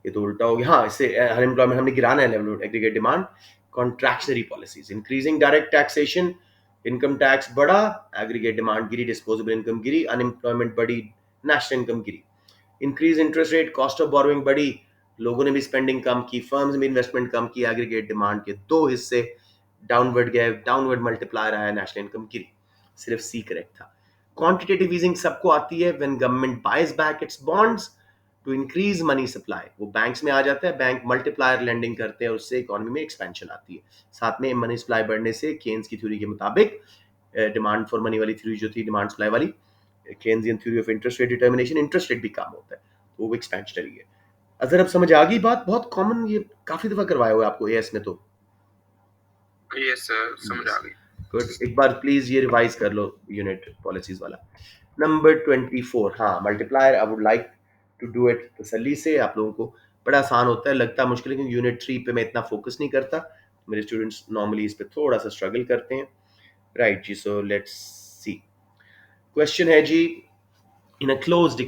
ये तो उल्टा हो गया। हाँ, इससे अनएम्प्लॉयमेंट हमने गिराना है, level aggregate demand. Contractionary policies, increasing direct taxation, income tax बढ़ा, एग्रीगेट डिमांड गिरी, डिस्पोजेबल इनकम गिरी, अनएम्प्लॉयमेंट बढ़ी, national income Giri. Increase interest rate, cost of borrowing बढ़ी, लोगों ने भी स्पेंडिंग कम की, फर्म्स में इन्वेस्टमेंट कम की, एग्रीगेट डिमांड के दो हिस्से डाउनवर्ड गए, डाउनवर्ड मल्टीप्लाई रहा है, नेशनल इनकम गिरी। सिर्फ सी करेक्ट था। क्वांटिटेटिव ईजिंग सबको आती है, when government buys back its bonds to increase money supply, वो बैंक्स में आ जाता है, बैंक मल्टीप्लायर लेंडिंग करते हैं, उससे इकोनॉमी में एक्सपेंशन आती है। साथ में मनी सप्लाई बढ़ने से केन्स की थ्योरी के मुताबिक, डिमांड फॉर मनी वाली थ्योरी जो थी, डिमांड सप्लाई वाली, Keynesian theory of interest rate determination, interest rate भी कम होता है, तो वो एक्सपेंशनरी है। अगर अब समझ आ गई बात, बहुत कॉमन, ये काफी दफा करवाया हुआ है आपको एएस में, तो यस सर समझ आ गई। गुड। एक बार प्लीज ये रिवाइज कर लो यूनिट पॉलिसीज वाला। नंबर 24, हाँ multiplier, I would like to do it तसल्ली से। आप लोगों को बड़ा आसान होता है, लगता है मुश्किल है क्योंकि यूनिट 3 पे मैं इतना फोकस नहीं करता, मेरे स्टूडेंट्स नॉर्मली इस पे थोड़ा सा स्ट्रगल करते हैं, राइट जी। सो लेट्स सी, क्वेश्चन है जी, in a closed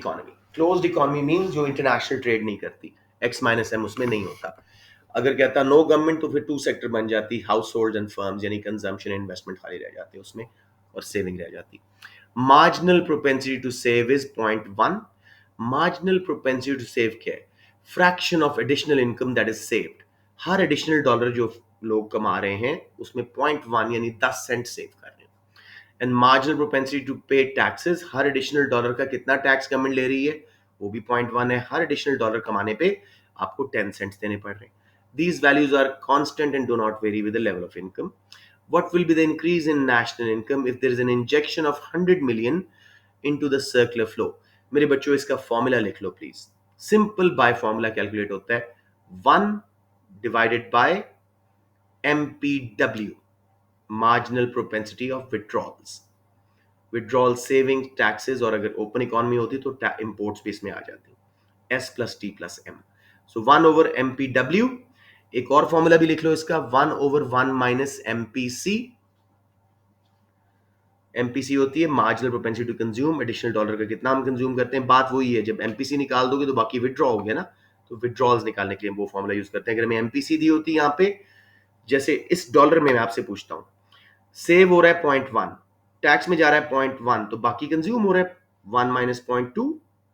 economy means जो इंटरनेशनल ट्रेड नहीं करती, एक्स माइनस एम उसमें नहीं होता। अगर कहता नो गवर्नमेंट तो फिर टू सेक्टर बन जाती, हाउस होल्ड एंड फर्म्स, यानी कंजम्पशन इन्वेस्टमेंट खाली रह जाते उसमें और सेविंग रह जाती। Marginal propensity to save is 0.1। Marginal propensity to save क्या है? Fraction of additional income that is saved. हर एडिशनल डॉलर जो लोग कमा रहे हैं उसमें 0.1 यानी 10 सेंट सेव कर रहे हैं। एंड मार्जिनल प्रोपेंसिटी टू पे टैक्सेस, हर एडिशनल डॉलर का कितना टैक्स गवर्नमेंट ले रही है, वो भी 0.1 है। हर एडिशनल डॉलर कमाने पे आपको 10 सेंट्स देने पड़ रहे हैं। These values are constant and do not vary with the level of income. What will be the increase in national income if there is an injection of 100 million into the circular flow? मेरे बच्चों इसका formula लिख लो please. Simple by formula calculate होता है 1 divided by MPW, marginal propensity of withdrawals. Withdrawal, saving, taxes, और अगर open economy होती तो इंपोर्ट्स भी इसमें आ जाती, S plus T plus M। सो 1 ओवर MPW। एक और फॉर्मूला भी लिख लो इसका, 1 ओवर 1 माइनस MPC। MPC होती है marginal propensity to consume, additional dollar का कितना हम कंज्यूम करते हैं। बात वही है, जब MPC निकाल दोगे तो बाकी विड्रॉ हो गया ना, तो विड्रॉल्स निकालने के लिए वो फॉर्मूला यूज करते हैं। अगर हमें MPC दी होती है यहाँ पे, जैसे इस डॉलर में मैं आपसे पूछता हूँ, सेव हो रहा है 0.1, टैक्स में जा रहा है 0.1, तो बाकी कंज्यूम हो रहा है 1 माइनस 0.2,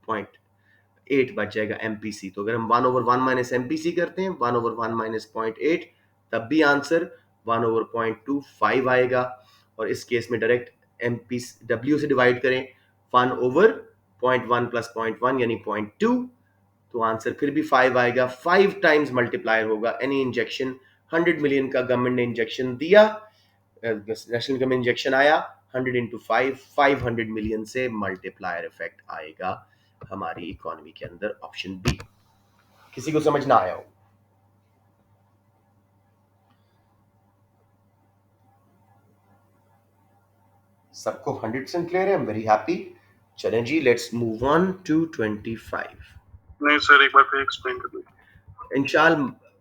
0.8 बच जाएगा MPC। तो अगर हम 1 ओवर 1 माइनस MPC करते हैं, 1 ओवर 1 माइनस 0.8, तब भी आंसर 1 ओवर 0.25 आएगा। और इस केस में डायरेक्ट MPW से डिवाइड करें, 1 ओवर 0.1 प्लस 0.1 यानी 0.2, तो आंसर फिर भी 5 आएगा। 5 टाइम्स मल्टीप्लायर होगा एनी इंजेक्शन। 100 मिलियन का गवर्नमेंट ने इंजेक्शन दिया, नेशनल इनकम इंजेक्शन आया, 100 इंटू 5, 500 मिलियन से मल्टीप्लायर इफेक्ट आएगा हमारी इकोनॉमी के अंदर, ऑप्शन बी। किसी को समझ ना आया हो? सबको 100% क्लियर है? I am very happy. चलें जी, लेट्स मूव ऑन टू 25। नहीं सर, एक बार फिर एक्सप्लेन कर दो। इंशाल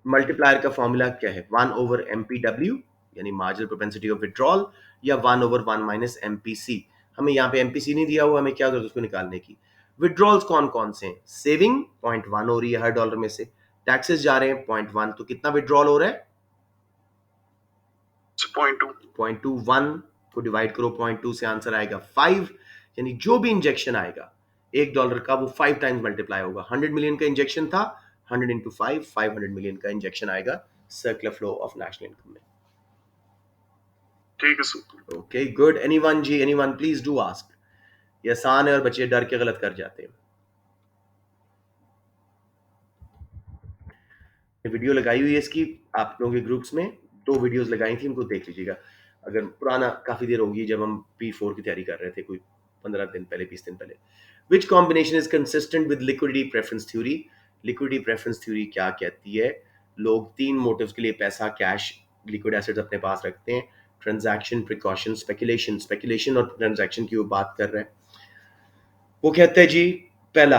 मल्टीप्लायर का फॉर्मूला क्या है? 1 ओवर MPW यानी मार्जिनल प्रोपेंसिटी ऑफ विड्रॉल, या 1 ओवर 1 माइनस MPC। हमें यहाँ पे MPC नहीं दिया हुआ, हमें क्या जरूरत उसको निकालने की। विड्रॉल्स कौन कौन से हैं? सेविंग 0.1 हो रही है हर डॉलर में से, टैक्सेस जा रहे हैं 0.1, तो कितना विड्रॉल हो रहा है? 0.2। 1 को डिवाइड करो 0.2 से, आंसर आएगा 5। यानी जो भी इंजेक्शन आएगा $1 का, वो 5 टाइम्स मल्टीप्लाई होगा। 100 मिलियन का इंजेक्शन था, 100 इंटू 5, 500 मिलियन का इंजेक्शन आएगा circular flow of national income में। ठीक है सर। Okay good. एनीवन जी, एनीवन प्लीज डू आस्क। ये आसान है और बच्चे डर के गलत कर जाते हैं। वीडियो लगाई हुई है इसकी आप लोगों के ग्रुप्स में, 2 वीडियोस लगाई थी, उनको देख लीजिएगा। अगर पुराना, काफी देर होगी जब हम P4 की तैयारी कर रहे थे, कोई 15 दिन पहले, 20 दिन पहले। Which combination is consistent with liquidity preference theory? Liquidity preference theory क्या कहती है? लोग 3 मोटिव्स के लिए पैसा, कैश, लिक्विड एसेट्स अपने पास रखते हैं। Transaction, precaution, speculation. स्पेकुलेशन और ट्रांजैक्शन की वो बात कर रहे हैं। वो कहते हैं जी, पहला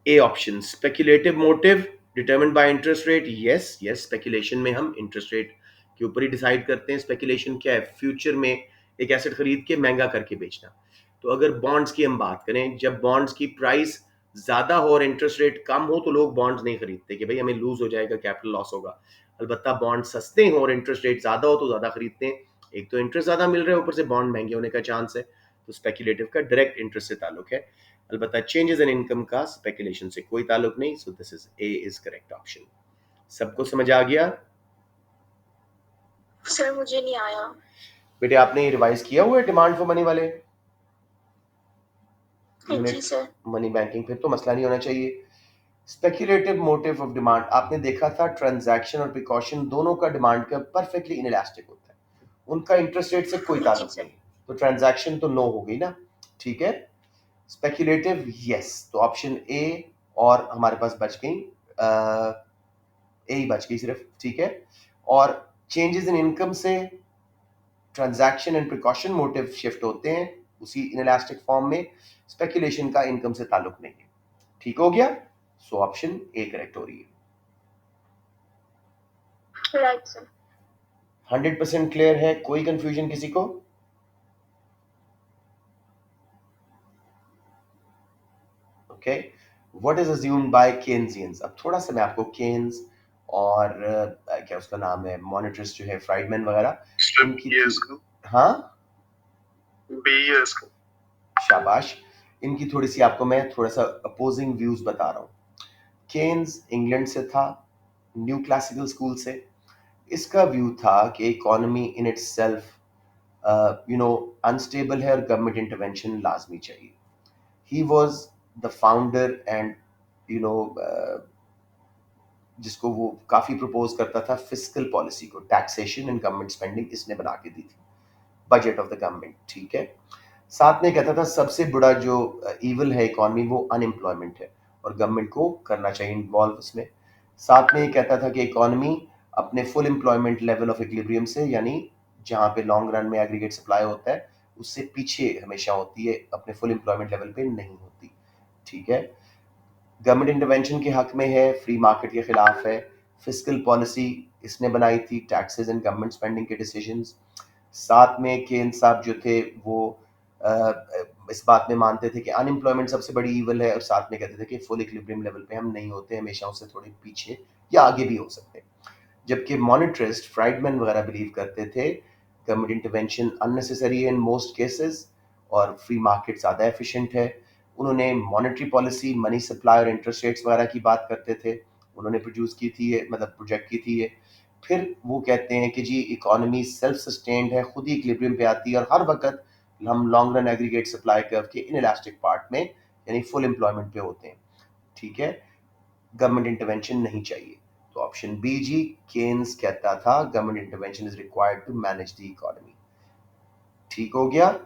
A option, speculative motive determined bye interest rate. Yes yes, speculation में हम इंटरेस्ट रेट के ऊपर ही डिसाइड करते हैं। स्पेकुलेशन क्या है? फ्यूचर में एक एसेट खरीद के महंगा करके बेचना। तो अगर बॉन्ड्स की हम बात करें, जब बॉन्ड्स की प्राइस ज्यादा हो और इंटरेस्ट रेट कम हो तो लोग बॉन्ड्स नहीं खरीदते कि भाई हमें लूज हो जाएगा, कैपिटल लॉस होगा। अलबत्ता बॉन्ड सस्ते हो और इंटरेस्ट रेट ज्यादा हो तो ज्यादा खरीदते हैं। एक तो इंटरेस्ट ज्यादा मिल रहा है, ऊपर से बॉन्ड महंगे होने का चांस है, तो स्पेकुलेटिव का डायरेक्ट इंटरेस्ट से ताल्लुक है। अलबत्ता चेंजेस इन इनकम का स्पेकुलेशन से कोई ताल्लुक नहीं। So this is a is correct option. सबको समझ आ गया? सर मुझे नहीं आया। बेटे आपने रिवाइज किया हुआ है डिमांड फॉर मनी वाले जी सर। Money banking? फिर तो मसला नहीं होना चाहिए। स्पेकुलेटिव मोटिव ऑफ डिमांड आपने देखा था, ट्रांजैक्शन और प्रिकॉशन दोनों का डिमांड का परफेक्टली इनइलास्टिक होता है, उनका इंटरेस्ट रेट से कोई ताल्लुक नहीं। तो ट्रांजैक्शन तो नो हो गई ना, ठीक है। स्पेकुलेटिव यस, तो ऑप्शन ए और हमारे पास बच गई, ए ही बच गई सिर्फ, ठीक है। और चेंजेस इन इनकम से transaction and precaution motive shift होते हैं उसी इनइलास्टिक फॉर्म में। स्पेकुलेशन का इनकम से ताल्लुक नहीं है, ठीक हो गया। सो ऑप्शन ए करेक्ट हो रही है। Right sir. 100% क्लियर है? कोई कंफ्यूजन किसी को? Okay, what is assumed by Keynesians? अब थोड़ा सा मैं आपको केन्स और क्या उसका नाम है, मॉनिटरिस्ट जो है, फ्राइडमैन वगैरह, इनकी हाँ शाबाश, इनकी थोड़ी सी आपको मैं थोड़ा सा अपोजिंग व्यूज बता रहा हूँ। केन्स इंग्लैंड से था, न्यू क्लासिकल स्कूल से। इसका व्यू था कि economy in its self unstable है और गवर्नमेंट इंटरवेंशन लाजमी चाहिए। He was the founder and you know जिसको वो काफ़ी प्रपोज करता था फिस्कल पॉलिसी को, टैक्सेशन एंड गवर्नमेंट स्पेंडिंग इसने बना के दी थी, बजट ऑफ द गवर्नमेंट, ठीक है। साथ में कहता था सबसे बड़ा जो ईवल है इकॉनमी वो अनएम्प्लॉयमेंट है और गवर्नमेंट को करना चाहिए इन्वॉल्व उसमें। साथ में ये कहता था कि इकॉनमी अपने full employment level of equilibrium से, यानी जहाँ पे लॉन्ग रन में एग्रीगेट सप्लाई होता है, उससे पीछे हमेशा होती है, अपने फुल एम्प्लॉयमेंट लेवल पे नहीं होती, ठीक है। गवर्नमेंट इंटरवेंशन के हक में है, फ्री मार्केट के खिलाफ है। फिस्कल पॉलिसी इसने बनाई थी, टैक्सेस एंड गवर्नमेंट स्पेंडिंग के डिसीजंस। साथ में केन साहब जो थे वो इस बात में मानते थे कि अनएम्प्लॉयमेंट सबसे बड़ी ईवल है और साथ में कहते थे कि फुल इक्विलिब्रियम लेवल पे हम नहीं होते, हमेशा उससे थोड़े पीछे या आगे भी हो सकते हैं। जबकि मॉनिटरिस्ट फ्राइडमैन वगैरह बिलीव करते थे गवर्नमेंट इंटरवेंशन अननेसेसरी है इन मोस्ट केसेस और फ्री मार्केट ज़्यादा एफिशिएंट है। उन्होंने मॉनेटरी पॉलिसी, मनी सप्लाई और इंटरेस्ट रेट्स वगैरह की बात करते थे, उन्होंने प्रोड्यूस की थी ये, मतलब प्रोजेक्ट की थी ये। फिर वो कहते हैं कि जी इकोनॉमी सेल्फ सस्टेन्ड है, खुद ही इक्विलिब्रियम पे आती है और हर वक्त हम long run aggregate supply curve के इनइलास्टिक पार्ट में यानी फुल एम्प्लॉयमेंट पे होते हैं, ठीक है। गवर्नमेंट इंटरवेंशन नहीं चाहिए। तो ऑप्शन बी जी, केन्स कहता था government intervention is required to manage the economy. ठीक हो गया।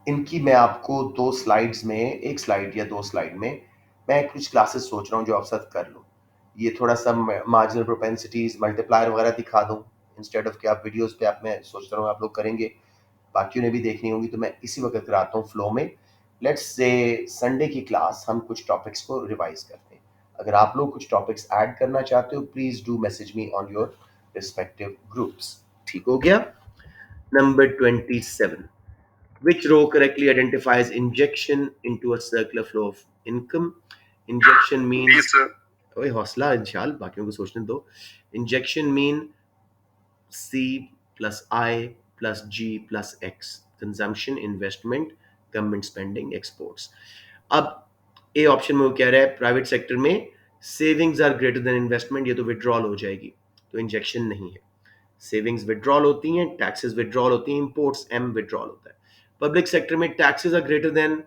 इनकी मैं आपको दो स्लाइड्स में, एक स्लाइड या दो स्लाइड में मैं कुछ क्लासेस सोच रहा हूँ जो आप साथ कर लो। ये थोड़ा सा मार्जिनल प्रोपेंसिटीज, मल्टीप्लायर वगैरह दिखा दूँ इंस्टेड ऑफ कि आप वीडियोस पे, आप, मैं सोच रहा हूँ आप लोग करेंगे, बाकियों ने भी देखनी होगी, तो मैं इसी वक्त कराता हूँ फ्लो में। लेट्स से संडे की क्लास हम कुछ टॉपिक्स को रिवाइज करते हैं। अगर आप लोग कुछ टॉपिक्स ऐड करना चाहते हो please do message me on your respective groups. ठीक हो गया। Number 27, which row correctly identifies injection into a circular flow of income? Injection means, ओए हौसला इंशाल, बाकियों को सोचने दो। Injection mean C plus I plus G plus X, consumption, investment, government spending, exports. अब ए ऑप्शन में वो कह रहा है प्राइवेट सेक्टर में savings are greater than investment, ये तो विड्रॉल हो जाएगी, तो इंजेक्शन नहीं है। सेविंग्स विड्रॉल होती हैं, टैक्सेस विड्रॉल होती हैं, इंपोर्ट्स एम विड्रॉल होता है। पब्लिक सेक्टर में taxes are greater than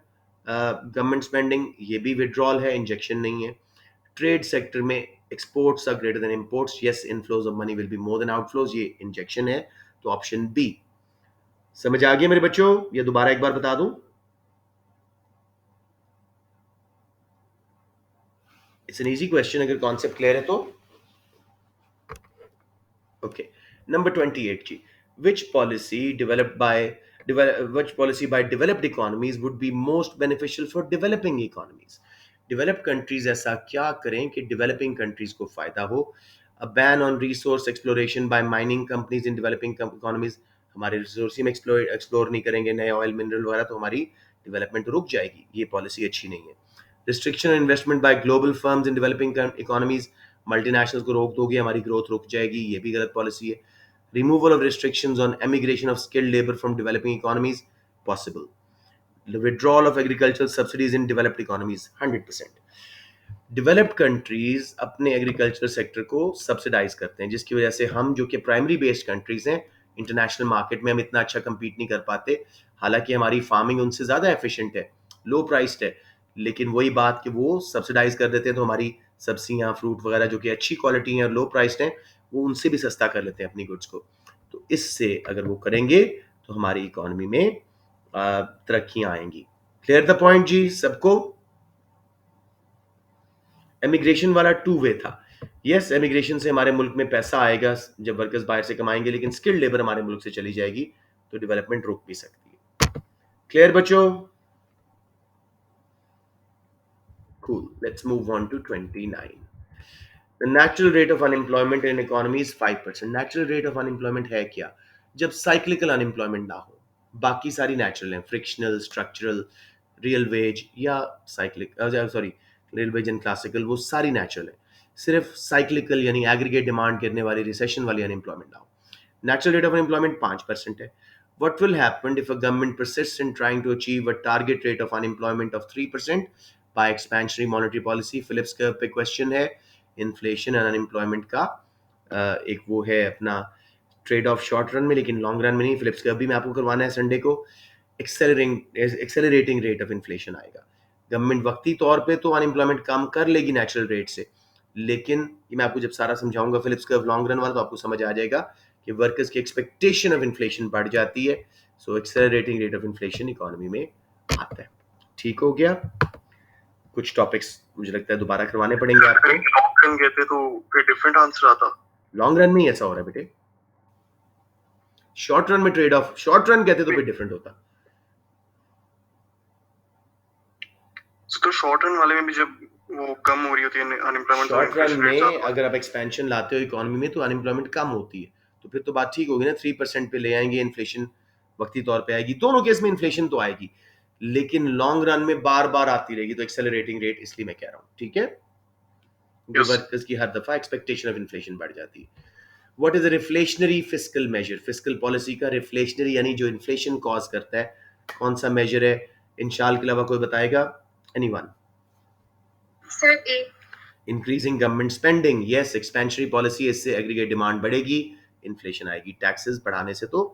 government spending, ये भी विड्रॉल है, इंजेक्शन नहीं है। ट्रेड सेक्टर में exports are greater than imports, yes inflows of money will be more than outflows, ये इंजेक्शन है, तो ऑप्शन बी। समझ आ गया मेरे बच्चों? ये दोबारा एक बार बता दूं, इट्स एन इजी क्वेश्चन अगर कॉन्सेप्ट क्लियर है तो। ओके, नंबर 28 जी, which policy developed by which policy by developed economies would be most beneficial for developing economies? Developed countries ऐसा क्या करें कि डेवलपिंग कंट्रीज को फायदा हो? A ban on resource exploration by mining companies in developing economies, हमारे resource ही में एक्सप्लोर नहीं करेंगे नए ऑयल मिनरल वगैरह, तो हमारी डेवलपमेंट रुक जाएगी, ये पॉलिसी अच्छी नहीं है। Restriction on investment by global firms in developing economies, multinationals को रोक दोगे हमारी ग्रोथ रुक जाएगी, ये भी गलत पॉलिसी है। Removal of restrictions on emigration of skilled labour from developing economies, possible. withdrawal of agricultural subsidies in developed economies, 100%। Developed countries अपने एग्रीकल्चर सेक्टर को सब्सिडाइज करते हैं, जिसकी वजह से हम जो कि प्राइमरी बेस्ड कंट्रीज हैं, इंटरनेशनल मार्केट में हम इतना अच्छा compete नहीं कर पाते। हालांकि हमारी फार्मिंग उनसे ज़्यादा एफिशिएंट है, लो प्राइस्ड है, लेकिन वही बात कि वो सब्सिडाइज कर देते हैं, तो हमारी सब्जियां, फ्रूट वगैरह जो कि अच्छी क्वालिटी हैं और लो प्राइस्ड हैं, वो उनसे भी सस्ता कर लेते हैं अपनी गुड्स को। तो इससे अगर वो करेंगे तो हमारी इकोनॉमी में तरक्कियां आएंगी। क्लियर द पॉइंट जी सबको? एमिग्रेशन वाला टू वे था। यस, एमिग्रेशन से हमारे मुल्क में पैसा आएगा जब वर्कर्स बाहर से कमाएंगे, लेकिन स्किल्ड लेबर हमारे मुल्क से चली जाएगी तो डेवलपमेंट रुक भी सकती है। क्लियर बच्चों? Cool, let's move on to 29। The natural rate of unemployment in economy is 5%. Natural rate of unemployment है क्या? जब cyclical unemployment ना हो, बाकी सारी natural हैं, frictional, structural, real wage या cyclic, sorry, real wage and classical, वो सारी natural है. सिर्फ cyclical यानी aggregate demand करने वाली recession वाली unemployment ना हो. Natural rate of unemployment 5% है. What will happen if a government persists in trying to achieve a target rate of unemployment of 3% by expansionary monetary policy? Phillips curve पे question है. Inflation and unemployment का एक वो है अपना trade off short run में, लेकिन long run में नहीं. फिलिप्स का भी मैं आपको करवाना है संडे को. एक्सेलरेटिंग रेट ऑफ इन्फ्लेशन आएगा. गवर्नमेंट वक्ती तौर पे तो अनएम्प्लॉयमेंट कम कर लेगी नेचुरल रेट से, लेकिन ये मैं आपको जब सारा समझाऊंगा फिलिप्स कर्व लॉन्ग रन वाला, तो आपको समझ आ जाएगा कि वर्कर्स की एक्सपेक्टेशन ऑफ इन्फ्लेशन बढ़ जाती है. So accelerating rate of inflation economy में आता है. ठीक हो गया. कुछ टॉपिक्स मुझे लगता है दोबारा करवाने पड़ेंगे आपको. लॉन्ग रन कहते तो फिर डिफरेंट आंसर आता. लॉन्ग रन में ऐसा हो रहा है बेटे. शॉर्ट रन में ट्रेड ऑफ, शॉर्ट रन कहते तो फिर डिफरेंट होता. तो शॉर्ट रन वाले में भी जब वो कम हो रही होती है अनएम्प्लॉयमेंट, शॉर्ट रन में अगर आप एक्सपेंशन लाते हो इकोनॉमी में तो अनएम्प्लॉयमेंट कम होती है, तो फिर तो बात ठीक होगी ना. 3% पे ले आएंगे, इन्फ्लेशन वक्ती तौर पे आएगी. दोनों केस में इन्फ्लेशन तो आएगी, लेकिन लॉन्ग रन में बार बार आती रहेगी. तो एक्सेलरेटिंग रेट इसलिए मैं कह रहा हूँ. ठीक है. वर्कर्स की हर दफा एक्सपेक्टेशन ऑफ इन्फ्लेशन बढ़ जाती है. What is a reflationary fiscal measure? Fiscal policy का रिफ्लेशनरी यानी जो इन्फ्लेशन कॉज करता है, कौन सा मेजर है? इंशाल के अलावा कोई बताएगा? Anyone? Sir A. Increasing government spending. Yes, expansionary policy, इससे एग्रीगेट डिमांड बढ़ेगी, इन्फ्लेशन आएगी. टैक्सेस बढ़ाने से तो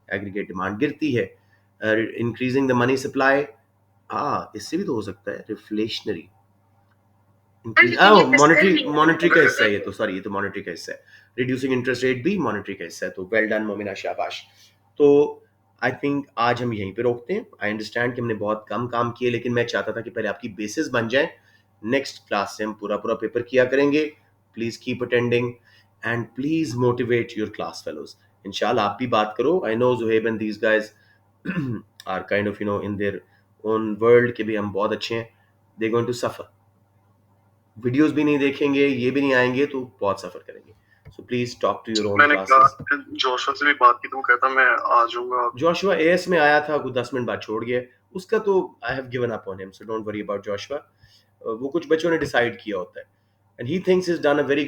एग्रीगेट डिमांड गिरती है. इंक्रीजिंग द मनी सप्लाई, इससे भी तो हो सकता है रिफ्लेशनरी. मॉनेटरी का हिस्सा है ये तो. सॉरी, ये तो मॉनेटरी का हिस्सा है. रिड्यूसिंग इंटरेस्ट रेट भी मॉनेटरी का हिस्सा है. तो वेल डन मोमिना, शाबाश. तो आई थिंक आज हम यहीं पे रोकते हैं. आई अंडरस्टैंड कि हमने बहुत कम काम किए, लेकिन मैं चाहता था कि पहले आपकी बेसिस बन जाए. नेक्स्ट क्लास से हम पूरा पेपर किया करेंगे. Please keep attending and please motivate your class fellows. इंशाल्लाह आप भी बात करो. I know Zuhaib and these guys are kind of in their own world के भी हम बहुत अच्छे हैं. They going to suffer. Videos भी नहीं देखेंगे, ये भी नहीं आएंगे, तो बहुत सफर करेंगे. So please talk to your own classes. Joshua से भी बात की तो वो कहता मैं आ जाऊंगा. जोशुआ एएस में आया था, कुछ 10 मिनट बाद छोड़ गया. उसका तो I have given up on him, so don't worry about Joshua. वो कुछ बच्चों ने डिसाइड किया होता है, and he thinks is done a very